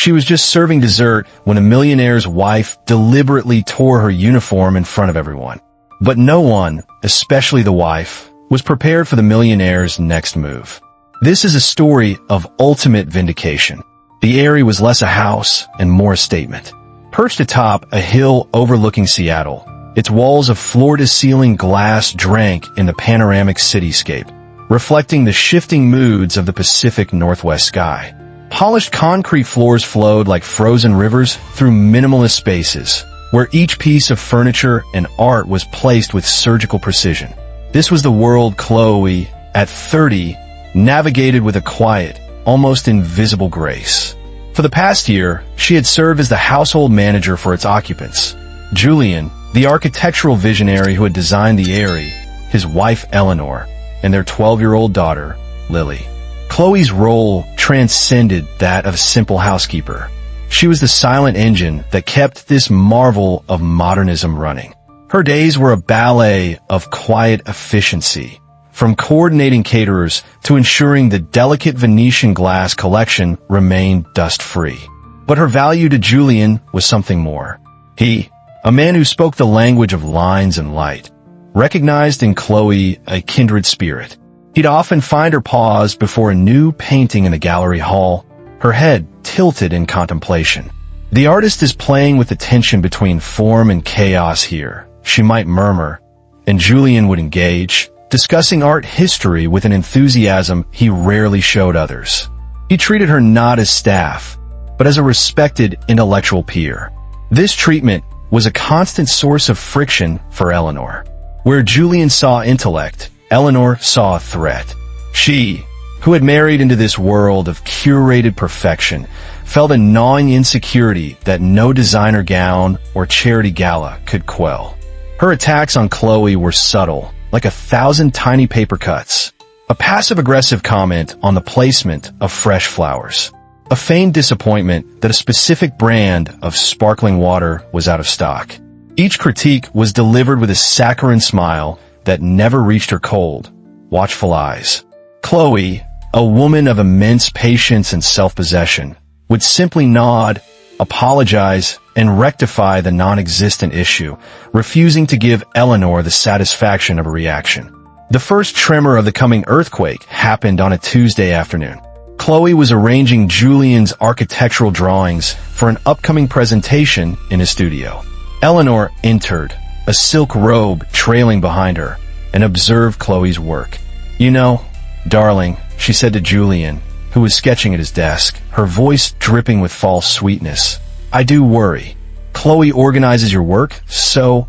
She was just serving dessert when a millionaire's wife deliberately tore her uniform in front of everyone. But no one, especially the wife, was prepared for the millionaire's next move. This is a story of ultimate vindication. The Aerie was less a house and more a statement. Perched atop a hill overlooking Seattle, its walls of floor-to-ceiling glass drank in the panoramic cityscape, reflecting the shifting moods of the Pacific Northwest sky. Polished concrete floors flowed like frozen rivers through minimalist spaces, where each piece of furniture and art was placed with surgical precision. This was the world Chloe, at 30, navigated with a quiet, almost invisible grace. For the past year, she had served as the household manager for its occupants. Julian, the architectural visionary who had designed the Aerie, his wife Eleanor, and their 12-year-old daughter, Lily. Chloe's role transcended that of a simple housekeeper. She was the silent engine that kept this marvel of modernism running. Her days were a ballet of quiet efficiency, from coordinating caterers to ensuring the delicate Venetian glass collection remained dust-free. But her value to Julian was something more. He, a man who spoke the language of lines and light, recognized in Chloe a kindred spirit. He'd often find her paused before a new painting in the gallery hall, her head tilted in contemplation. "The artist is playing with the tension between form and chaos here," she might murmur, and Julian would engage, discussing art history with an enthusiasm he rarely showed others. He treated her not as staff, but as a respected intellectual peer. This treatment was a constant source of friction for Eleanor. Where Julian saw intellect, Eleanor saw a threat. She, who had married into this world of curated perfection, felt a gnawing insecurity that no designer gown or charity gala could quell. Her attacks on Chloe were subtle, like 1,000 tiny paper cuts. A passive-aggressive comment on the placement of fresh flowers. A feigned disappointment that a specific brand of sparkling water was out of stock. Each critique was delivered with a saccharine smile that never reached her cold, watchful eyes. Chloe, a woman of immense patience and self-possession, would simply nod, apologize, and rectify the non-existent issue, refusing to give Eleanor the satisfaction of a reaction. The first tremor of the coming earthquake happened on a Tuesday afternoon. Chloe was arranging Julian's architectural drawings for an upcoming presentation in his studio. Eleanor entered, a silk robe trailing behind her, and observed Chloe's work. "You know, darling," she said to Julian, who was sketching at his desk, her voice dripping with false sweetness, "I do worry. Chloe organizes your work so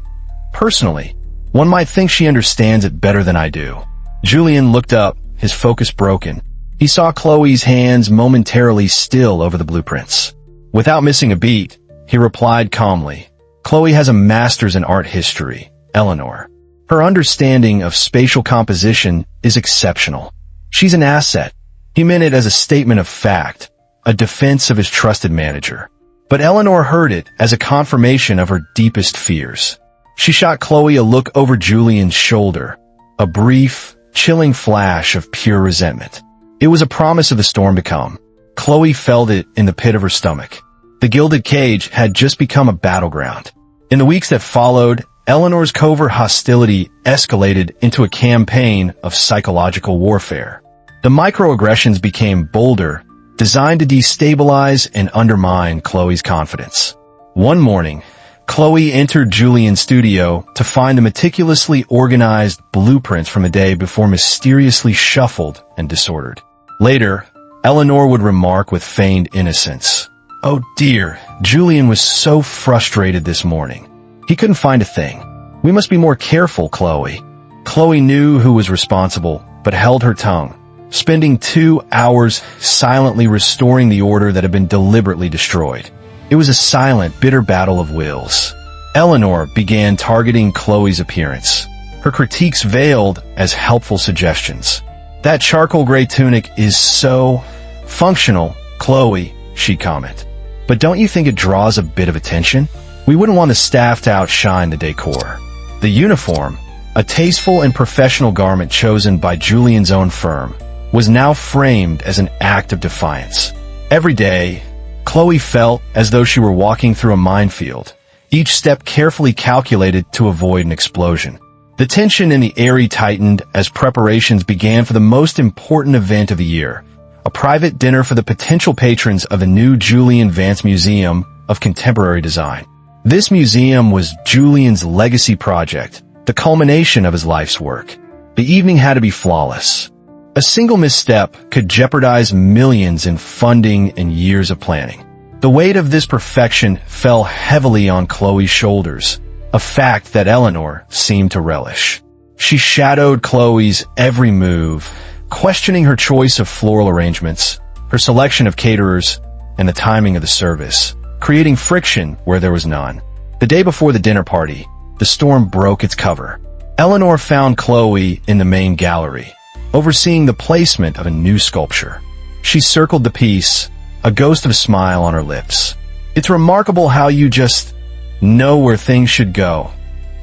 personally. One might think she understands it better than I do." Julian looked up, his focus broken. He saw Chloe's hands momentarily still over the blueprints. Without missing a beat, he replied calmly, "Chloe has a master's in art history, Eleanor. Her understanding of spatial composition is exceptional. She's an asset." He meant it as a statement of fact, a defense of his trusted manager. But Eleanor heard it as a confirmation of her deepest fears. She shot Chloe a look over Julian's shoulder, a brief, chilling flash of pure resentment. It was a promise of the storm to come. Chloe felt it in the pit of her stomach. The gilded cage had just become a battleground. In the weeks that followed, Eleanor's covert hostility escalated into a campaign of psychological warfare. The microaggressions became bolder, designed to destabilize and undermine Chloe's confidence. One morning, Chloe entered Julian's studio to find the meticulously organized blueprints from the day before mysteriously shuffled and disordered. Later, Eleanor would remark with feigned innocence, "Oh dear, Julian was so frustrated this morning. He couldn't find a thing. We must be more careful, Chloe." Chloe knew who was responsible, but held her tongue, spending 2 hours silently restoring the order that had been deliberately destroyed. It was a silent, bitter battle of wills. Eleanor began targeting Chloe's appearance, her critiques veiled as helpful suggestions. "That charcoal gray tunic is so functional, Chloe," she'd comment. "But don't you think it draws a bit of attention? We wouldn't want the staff to outshine the decor." The uniform, a tasteful and professional garment chosen by Julian's own firm, was now framed as an act of defiance. Every day, Chloe felt as though she were walking through a minefield, each step carefully calculated to avoid an explosion. The tension in the air tightened as preparations began for the most important event of the year, a private dinner for the potential patrons of the new Julian Vance Museum of Contemporary Design. This museum was Julian's legacy project, the culmination of his life's work. The evening had to be flawless. A single misstep could jeopardize millions in funding and years of planning. The weight of this perfection fell heavily on Chloe's shoulders, a fact that Eleanor seemed to relish. She shadowed Chloe's every move, questioning her choice of floral arrangements, her selection of caterers, and the timing of the service, creating friction where there was none. The day before the dinner party, the storm broke its cover. Eleanor found Chloe in the main gallery, overseeing the placement of a new sculpture. She circled the piece, a ghost of a smile on her lips. "It's remarkable how you just know where things should go,"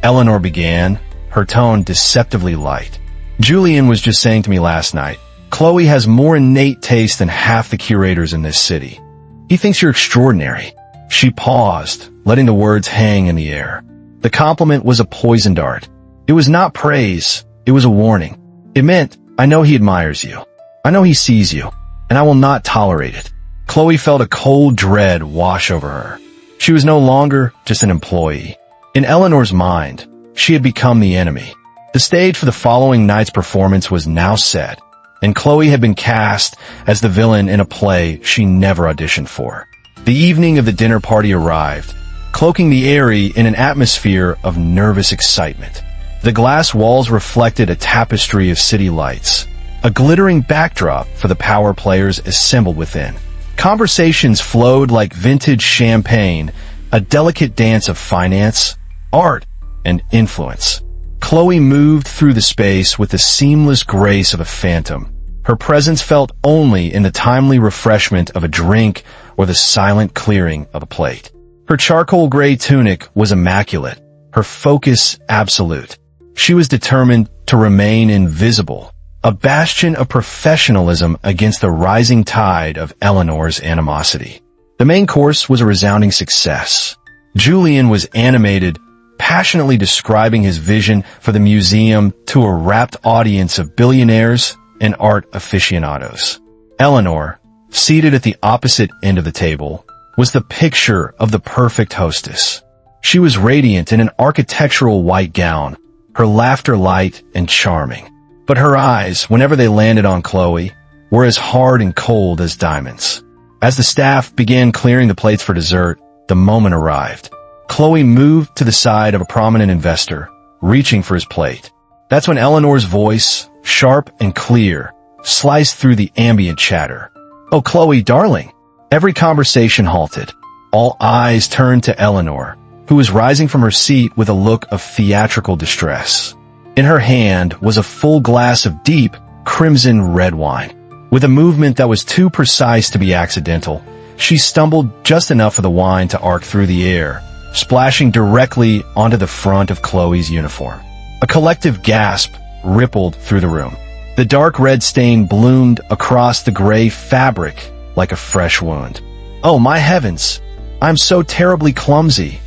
Eleanor began, her tone deceptively light. "Julian was just saying to me last night, Chloe has more innate taste than half the curators in this city. He thinks you're extraordinary." She paused, letting the words hang in the air. The compliment was a poisoned dart. It was not praise, it was a warning. It meant, "I know he admires you. I know he sees you, and I will not tolerate it." Chloe felt a cold dread wash over her. She was no longer just an employee. In Eleanor's mind, she had become the enemy. The stage for the following night's performance was now set, and Chloe had been cast as the villain in a play she never auditioned for. The evening of the dinner party arrived, cloaking the airy in an atmosphere of nervous excitement. The glass walls reflected a tapestry of city lights, a glittering backdrop for the power players assembled within. Conversations flowed like vintage champagne, a delicate dance of finance, art, and influence. Chloe moved through the space with the seamless grace of a phantom. Her presence felt only in the timely refreshment of a drink or the silent clearing of a plate. Her charcoal gray tunic was immaculate, her focus absolute. She was determined to remain invisible, a bastion of professionalism against the rising tide of Eleanor's animosity. The main course was a resounding success. Julian was animated, passionately describing his vision for the museum to a rapt audience of billionaires and art aficionados. Eleanor, seated at the opposite end of the table, was the picture of the perfect hostess. She was radiant in an architectural white gown, her laughter light and charming. But her eyes, whenever they landed on Chloe, were as hard and cold as diamonds. As the staff began clearing the plates for dessert, the moment arrived. Chloe moved to the side of a prominent investor, reaching for his plate. That's when Eleanor's voice, sharp and clear, sliced through the ambient chatter. "Oh, Chloe, darling." Every conversation halted. All eyes turned to Eleanor, who was rising from her seat with a look of theatrical distress. In her hand was a full glass of deep, crimson red wine. With a movement that was too precise to be accidental, she stumbled just enough of the wine to arc through the air, splashing directly onto the front of Chloe's uniform. A collective gasp rippled through the room. The dark red stain bloomed across the gray fabric like a fresh wound. "Oh, my heavens! I'm so terribly clumsy!"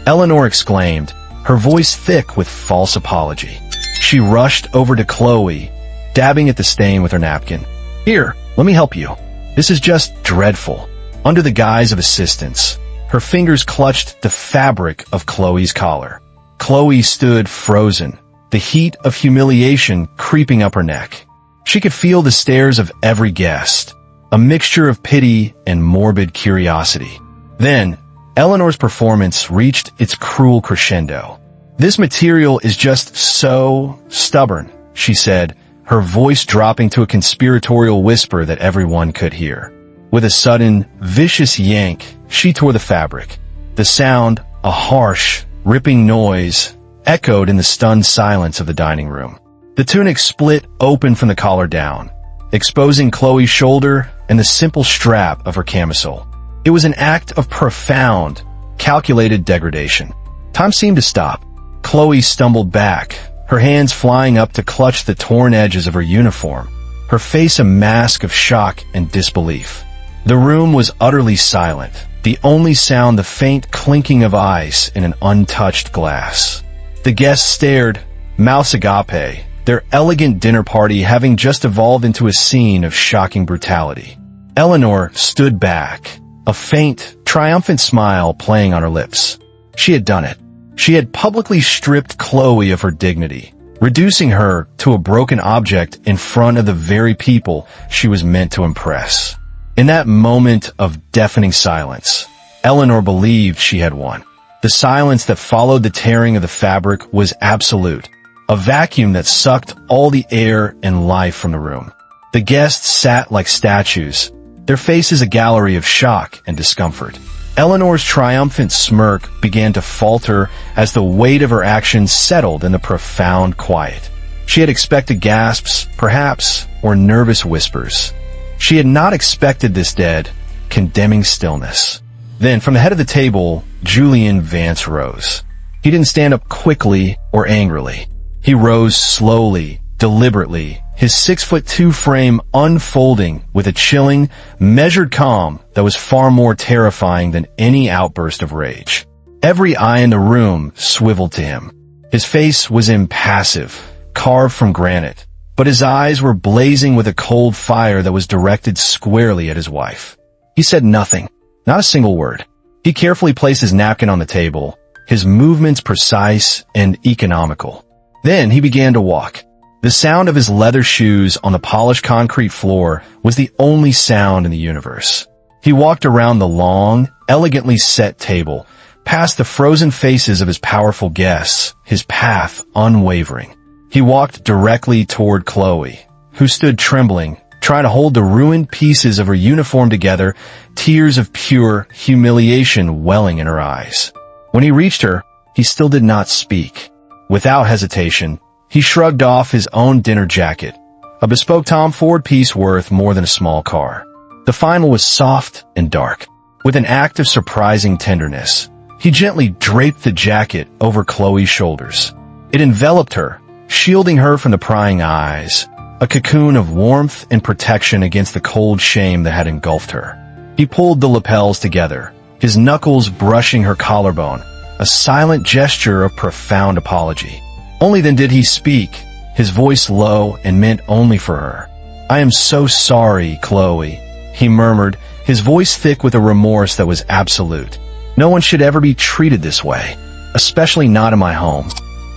Eleanor exclaimed, her voice thick with false apology. She rushed over to Chloe, dabbing at the stain with her napkin. "Here, let me help you. This is just dreadful." Under the guise of assistance, her fingers clutched the fabric of Chloe's collar. Chloe stood frozen, the heat of humiliation creeping up her neck. She could feel the stares of every guest, a mixture of pity and morbid curiosity. Then, Eleanor's performance reached its cruel crescendo. "This material is just so stubborn," she said, her voice dropping to a conspiratorial whisper that everyone could hear. With a sudden, vicious yank, she tore the fabric. The sound, a harsh, ripping noise, echoed in the stunned silence of the dining room. The tunic split open from the collar down, exposing Chloe's shoulder and the simple strap of her camisole. It was an act of profound, calculated degradation. Time seemed to stop. Chloe stumbled back, her hands flying up to clutch the torn edges of her uniform, her face a mask of shock and disbelief. The room was utterly silent, the only sound the faint clinking of ice in an untouched glass. The guests stared, mouths agape, their elegant dinner party having just evolved into a scene of shocking brutality. Eleanor stood back, a faint, triumphant smile playing on her lips. She had done it. She had publicly stripped Chloe of her dignity, reducing her to a broken object in front of the very people she was meant to impress. In that moment of deafening silence, Eleanor believed she had won. The silence that followed the tearing of the fabric was absolute, a vacuum that sucked all the air and life from the room. The guests sat like statues, their faces a gallery of shock and discomfort. Eleanor's triumphant smirk began to falter as the weight of her actions settled in the profound quiet. She had expected gasps, perhaps, or nervous whispers. She had not expected this dead, condemning stillness. Then, from the head of the table, Julian Vance rose. He didn't stand up quickly or angrily. He rose slowly, deliberately, his 6'2" frame unfolding with a chilling, measured calm that was far more terrifying than any outburst of rage. Every eye in the room swiveled to him. His face was impassive, carved from granite, but his eyes were blazing with a cold fire that was directed squarely at his wife. He said nothing, not a single word. He carefully placed his napkin on the table, his movements precise and economical. Then he began to walk. The sound of his leather shoes on the polished concrete floor was the only sound in the universe. He walked around the long, elegantly set table, past the frozen faces of his powerful guests, his path unwavering. He walked directly toward Chloe, who stood trembling, trying to hold the ruined pieces of her uniform together, tears of pure humiliation welling in her eyes. When he reached her, he still did not speak. Without hesitation, he shrugged off his own dinner jacket, a bespoke Tom Ford piece worth more than a small car. The final was soft and dark. With an act of surprising tenderness, he gently draped the jacket over Chloe's shoulders. It enveloped her, shielding her from the prying eyes, a cocoon of warmth and protection against the cold shame that had engulfed her. He pulled the lapels together, his knuckles brushing her collarbone, a silent gesture of profound apology. Only then did he speak, his voice low and meant only for her. "I am so sorry, Chloe," he murmured, his voice thick with a remorse that was absolute. "No one should ever be treated this way, especially not in my home."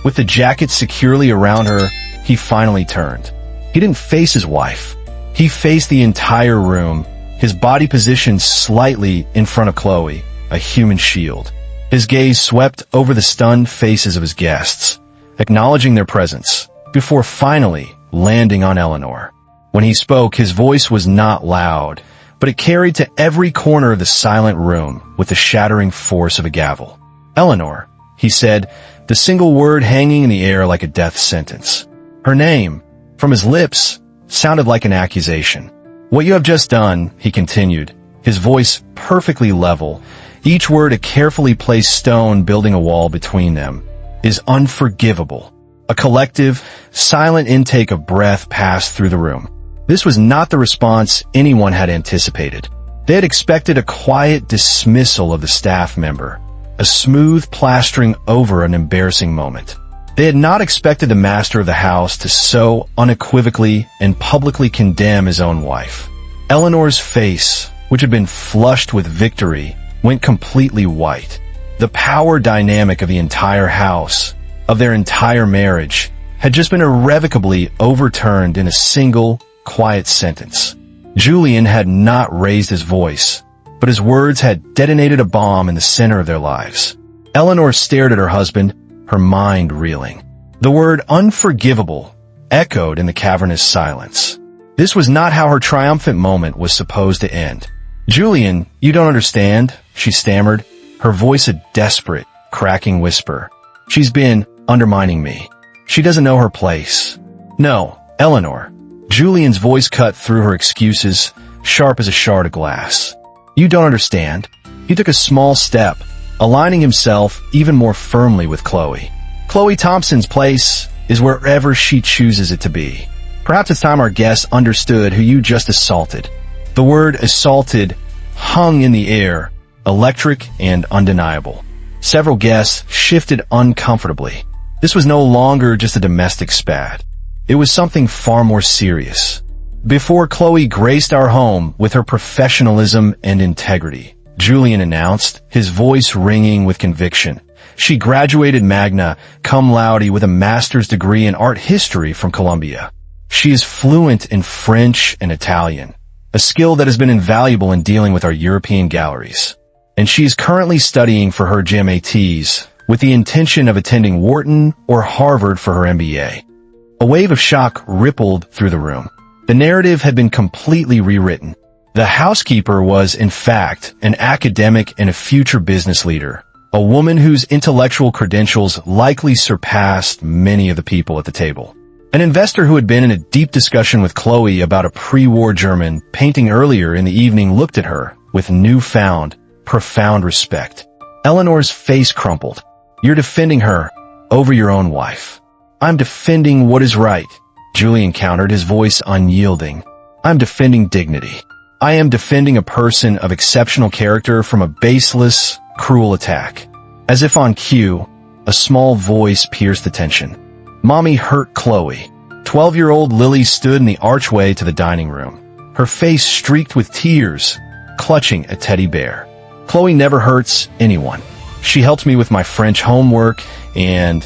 With the jacket securely around her, he finally turned. He didn't face his wife. He faced the entire room, his body positioned slightly in front of Chloe, a human shield. His gaze swept over the stunned faces of his guests, acknowledging their presence, before finally landing on Eleanor. When he spoke, his voice was not loud, but it carried to every corner of the silent room with the shattering force of a gavel. "Eleanor," he said, the single word hanging in the air like a death sentence. Her name, from his lips, sounded like an accusation. "What you have just done," he continued, his voice perfectly level, each word a carefully placed stone building a wall between them, "is unforgivable." A collective, silent intake of breath passed through the room. This was not the response anyone had anticipated. They had expected a quiet dismissal of the staff member, a smooth plastering over an embarrassing moment. They had not expected the master of the house to so unequivocally and publicly condemn his own wife. Eleanor's face, which had been flushed with victory, went completely white. The power dynamic of the entire house, of their entire marriage, had just been irrevocably overturned in a single, quiet sentence. Julian had not raised his voice, but his words had detonated a bomb in the center of their lives. Eleanor stared at her husband, her mind reeling. The word unforgivable echoed in the cavernous silence. This was not how her triumphant moment was supposed to end. "Julian, you don't understand," she stammered, her voice a desperate, cracking whisper. "She's been undermining me. She doesn't know her place." "No, Eleanor." Julian's voice cut through her excuses, sharp as a shard of glass. "You don't understand." He took a small step, aligning himself even more firmly with Chloe. "Chloe Thompson's place is wherever she chooses it to be. Perhaps it's time our guests understood who you just assaulted." The word assaulted hung in the air, electric and undeniable. Several guests shifted uncomfortably. This was no longer just a domestic spat. It was something far more serious. Before Chloe graced our home with her professionalism and integrity, Julian announced, his voice ringing with conviction. She graduated magna cum laude with a master's degree in art history from Columbia. She is fluent in French and Italian, a skill that has been invaluable in dealing with our European galleries. And she is currently studying for her GMATs with the intention of attending Wharton or Harvard for her MBA. A wave of shock rippled through the room. The narrative had been completely rewritten. The housekeeper was, in fact, an academic and a future business leader, a woman whose intellectual credentials likely surpassed many of the people at the table. An investor who had been in a deep discussion with Chloe about a pre-war German painting earlier in the evening looked at her with newfound, profound respect. Eleanor's face crumpled. You're defending her over your own wife. I'm defending what is right, Julian countered, his voice unyielding. I'm defending dignity. I am defending a person of exceptional character from a baseless, cruel attack. As if on cue, a small voice pierced the tension. Mommy hurt Chloe. 12-year-old Lily stood in the archway to the dining room, her face streaked with tears, clutching a teddy bear. Chloe never hurts anyone. She helped me with my French homework and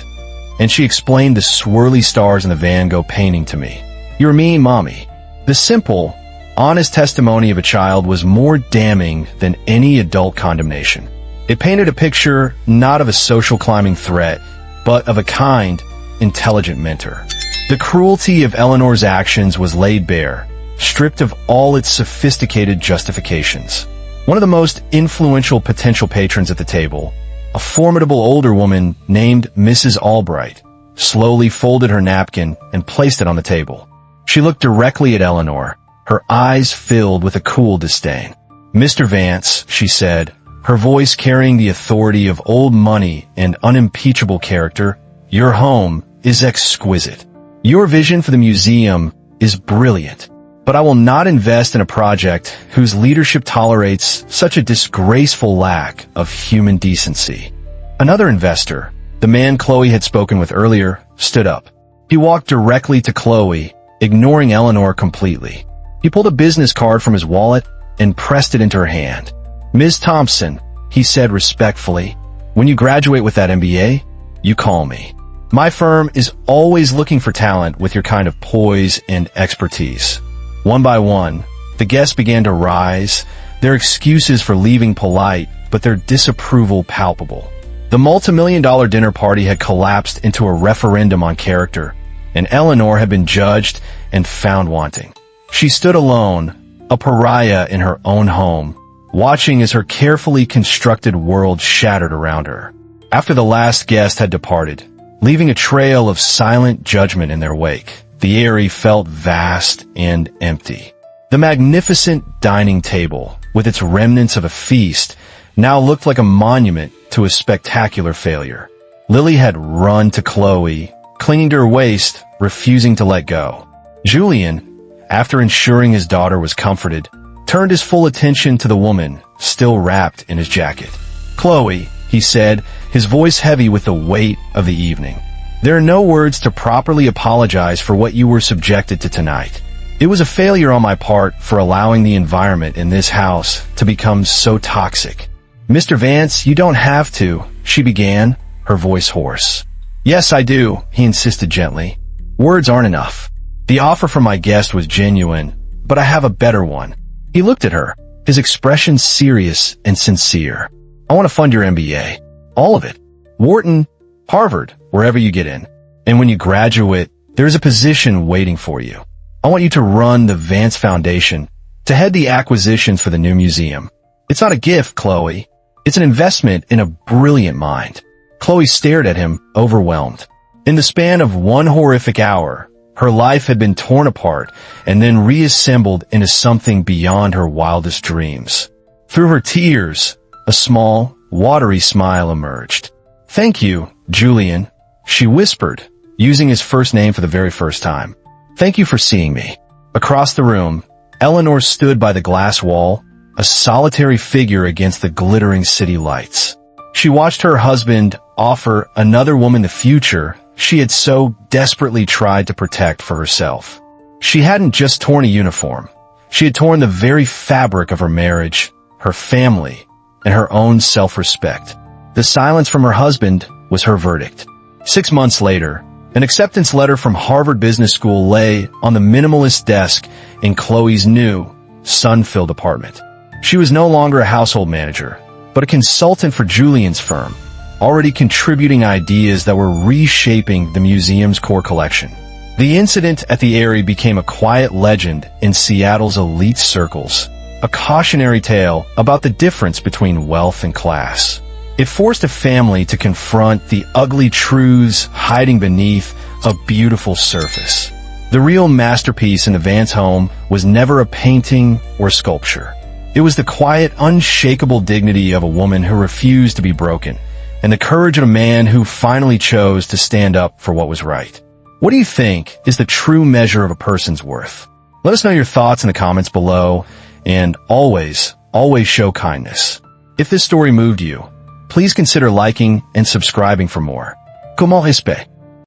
she explained the swirly stars in the Van Gogh painting to me. You're mean, Mommy. The simple, honest testimony of a child was more damning than any adult condemnation. It painted a picture not of a social climbing threat, but of a kind, intelligent mentor. The cruelty of Eleanor's actions was laid bare, stripped of all its sophisticated justifications. One of the most influential potential patrons at the table, a formidable older woman named Mrs. Albright, slowly folded her napkin and placed it on the table. She looked directly at Eleanor, her eyes filled with a cool disdain. Mr. Vance, she said, her voice carrying the authority of old money and unimpeachable character, your home is exquisite. Your vision for the museum is brilliant, but I will not invest in a project whose leadership tolerates such a disgraceful lack of human decency. Another investor, the man Chloe had spoken with earlier, stood up. He walked directly to Chloe, ignoring Eleanor completely. He pulled a business card from his wallet and pressed it into her hand. Ms. Thompson, he said respectfully, when you graduate with that MBA, you call me. My firm is always looking for talent with your kind of poise and expertise. One by one, the guests began to rise, their excuses for leaving polite, but their disapproval palpable. The multi-million-dollar dinner party had collapsed into a referendum on character, and Eleanor had been judged and found wanting. She stood alone, a pariah in her own home, watching as her carefully constructed world shattered around her. After the last guest had departed, leaving a trail of silent judgment in their wake, the area felt vast and empty. The magnificent dining table, with its remnants of a feast, now looked like a monument to a spectacular failure. Lily had run to Chloe, clinging to her waist, refusing to let go. Julian, after ensuring his daughter was comforted, turned his full attention to the woman, still wrapped in his jacket. Chloe, he said, his voice heavy with the weight of the evening. There are no words to properly apologize for what you were subjected to tonight. It was a failure on my part for allowing the environment in this house to become so toxic. Mr. Vance, you don't have to, she began, her voice hoarse. Yes, I do, he insisted gently. Words aren't enough. The offer from my guest was genuine, but I have a better one. He looked at her, his expression serious and sincere. I want to fund your MBA. All of it. Wharton, Harvard, wherever you get in. And when you graduate, there's a position waiting for you. I want you to run the Vance Foundation, to head the acquisitions for the new museum. It's not a gift, Chloe. It's an investment in a brilliant mind. Chloe stared at him, overwhelmed. In the span of one horrific hour, her life had been torn apart and then reassembled into something beyond her wildest dreams. Through her tears, a small, watery smile emerged. Thank you, Julian, she whispered, using his first name for the very first time. Thank you for seeing me. Across the room, Eleanor stood by the glass wall, a solitary figure against the glittering city lights. She watched her husband offer another woman the future she had so desperately tried to protect for herself. She hadn't just torn a uniform. She had torn the very fabric of her marriage, her family, and her own self-respect. The silence from her husband was her verdict. 6 months later, an acceptance letter from Harvard Business School lay on the minimalist desk in Chloe's new, sun-filled apartment. She was no longer a household manager, but a consultant for Julian's firm, already contributing ideas that were reshaping the museum's core collection. The incident at the Aerie became a quiet legend in Seattle's elite circles, a cautionary tale about the difference between wealth and class. It forced a family to confront the ugly truths hiding beneath a beautiful surface. The real masterpiece in the Vance home was never a painting or sculpture. It was the quiet, unshakable dignity of a woman who refused to be broken, and the courage of a man who finally chose to stand up for what was right. What do you think is the true measure of a person's worth? Let us know your thoughts in the comments below, and always show kindness. If this story moved you, please consider liking and subscribing for more. Comment respect.